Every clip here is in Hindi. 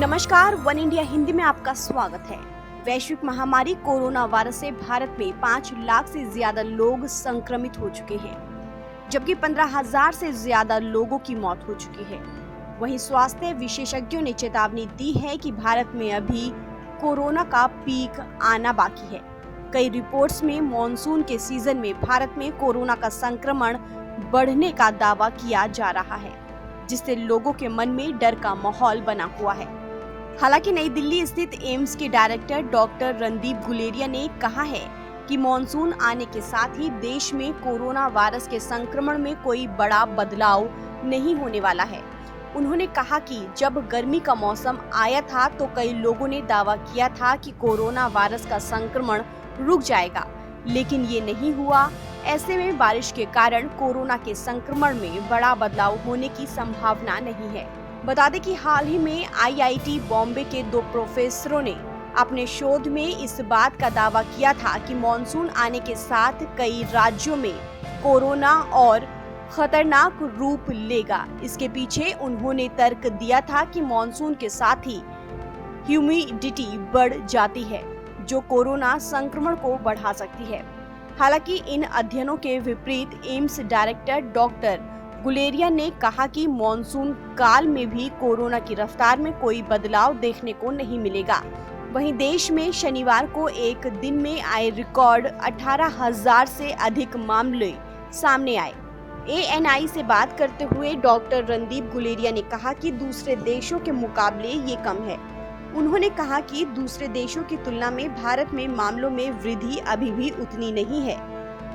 नमस्कार, वन इंडिया हिंदी में आपका स्वागत है। वैश्विक महामारी कोरोना वायरस से भारत में 5 लाख से ज्यादा लोग संक्रमित हो चुके हैं, जबकि 15,000 से ज्यादा लोगों की मौत हो चुकी है। वहीं स्वास्थ्य विशेषज्ञों ने चेतावनी दी है कि भारत में अभी कोरोना का पीक आना बाकी है। कई रिपोर्ट्स में मॉनसून के सीजन में भारत में कोरोना का संक्रमण बढ़ने का दावा किया जा रहा है, जिससे लोगों के मन में डर का माहौल बना हुआ है। हालांकि नई दिल्ली स्थित एम्स के डायरेक्टर डॉक्टर रणदीप गुलेरिया ने कहा है कि मॉनसून आने के साथ ही देश में कोरोना वायरस के संक्रमण में कोई बड़ा बदलाव नहीं होने वाला है। उन्होंने कहा कि जब गर्मी का मौसम आया था तो कई लोगों ने दावा किया था कि कोरोना वायरस का संक्रमण रुक जाएगा, लेकिन ये नहीं हुआ। ऐसे में बारिश के कारण कोरोना के संक्रमण में बड़ा बदलाव होने की संभावना नहीं है। बता दें कि हाल ही में आईआईटी बॉम्बे के 2 प्रोफेसरों ने अपने शोध में इस बात का दावा किया था कि मॉनसून आने के साथ कई राज्यों में कोरोना और खतरनाक रूप लेगा। इसके पीछे उन्होंने तर्क दिया था कि मॉनसून के साथ ही ह्यूमिडिटी बढ़ जाती है, जो कोरोना संक्रमण को बढ़ा सकती है। हालांकि इन अध्ययनों के विपरीत एम्स डायरेक्टर डॉक्टर गुलेरिया ने कहा कि मॉनसून काल में भी कोरोना की रफ्तार में कोई बदलाव देखने को नहीं मिलेगा। वहीं देश में शनिवार को एक दिन में आए रिकॉर्ड 18,000 से अधिक मामले सामने आए। एएनआई से बात करते हुए डॉक्टर रणदीप गुलेरिया ने कहा कि दूसरे देशों के मुकाबले ये कम है। उन्होंने कहा कि दूसरे देशों की तुलना में भारत में मामलों में वृद्धि अभी भी उतनी नहीं है।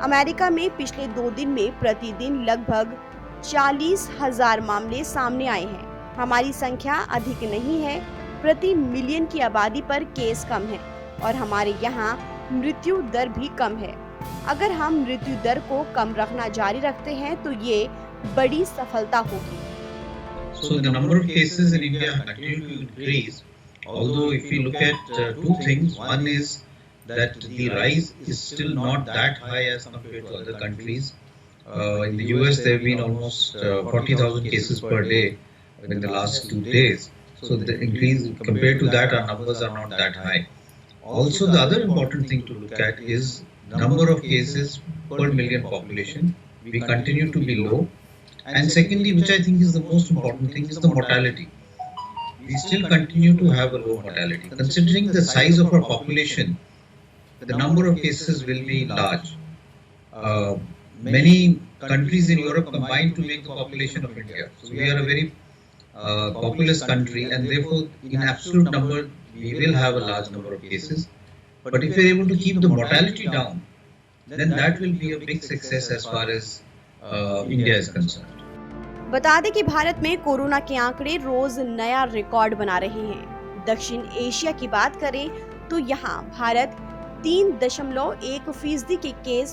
अमेरिका में पिछले 2 दिन में प्रतिदिन लगभग 40,000 मामले सामने आए हैं। हमारी संख्या अधिक नहीं है, प्रति मिलियन की आबादी पर केस कम है और हमारे यहाँ मृत्यु दर भी कम है। अगर हम मृत्यु दर को कम रखना जारी रखते हैं तो ये बड़ी सफलता होगी। So the number of cases in India continue to increase. Although if we look at 2 things, one is that the rise is still not that high as compared to other countries. In the US, there have been almost 40,000 cases per day in the last 2 days. So the increase compared to that, our numbers are not that high. Also, the other important thing to look at is number of cases per million population. We continue to be low. And secondly, which I think is the most important thing, is the mortality. We still continue to have a low mortality. Considering the size of our population, the number of cases will be large. Many countries in Europe combine to make the population of India. So we are a very populous country, and therefore in absolute number we will have a large number of cases. But if we are able to keep the mortality down, then that will be a big success as far as India is concerned. बता दें कि भारत में कोरोना के आंकड़े रोज नया रिकॉर्ड बना रहे हैं। दक्षिण एशिया की बात करें तो यहाँ भारत 3.1% के केस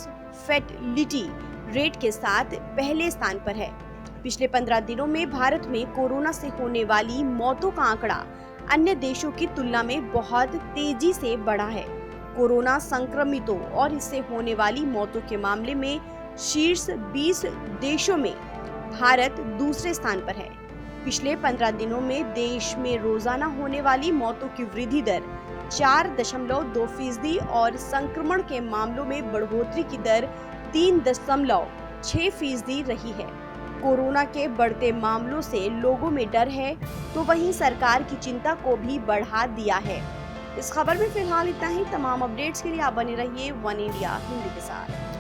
फैटेलिटी रेट के साथ पहले स्थान पर है। पिछले 15 दिनों में भारत में कोरोना से होने वाली मौतों का आंकड़ा अन्य देशों की तुलना में बहुत तेजी से बढ़ा है। कोरोना संक्रमितों और इससे होने वाली मौतों के मामले में शीर्ष 20 देशों में भारत दूसरे स्थान पर है। पिछले 15 दिनों में देश में रोजाना होने वाली मौतों की वृद्धि दर 4.2% और संक्रमण के मामलों में बढ़ोतरी की दर 3.6% रही है। कोरोना के बढ़ते मामलों से लोगों में डर है, तो वहीं सरकार की चिंता को भी बढ़ा दिया है। इस खबर में फिलहाल इतना ही। तमाम अपडेट्स के लिए आप बने रहिए वन इंडिया हिंदी के साथ।